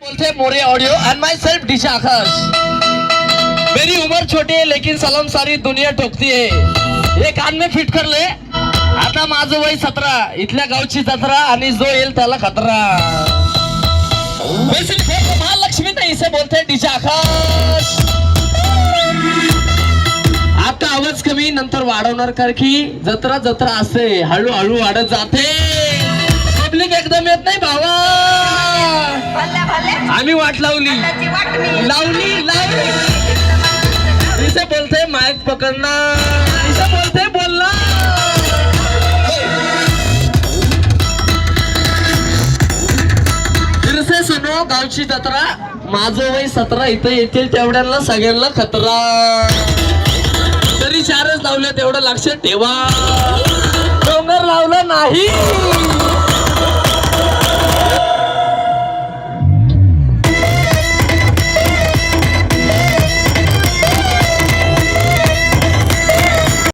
बोलते मोरे audio and myself Disha Akash. मेरी उम्र छोटी है लेकिन सलाम सारी दुनिया ठोकती है। ये कान में फिट कर ले। आता माझं वय 17, इथल्या गावची जत्रा आणि जो येईल त्याला खतरा। महालक्ष्मी नहीं इसे बोलते दिशा आकाश। आपका आवाज कमी नंतर वाढवणार कर की जत्रा जत्रा असे हळूहळू वाढत जाते। पब्लिक एकदम येत नाही भावा। आम्ही वाट लावली लावली लावली। इसे बोलते माइक पकडना, इसे बोलते बोलना। फिर से सुनो गावची जत्रा। माझं वय 17, इथं येतील तेवढ्यांना सगळ्यांना खतरा। तरी 4च लावले तेवढं लक्षात ठेवा। डोंगर लावलं नाही।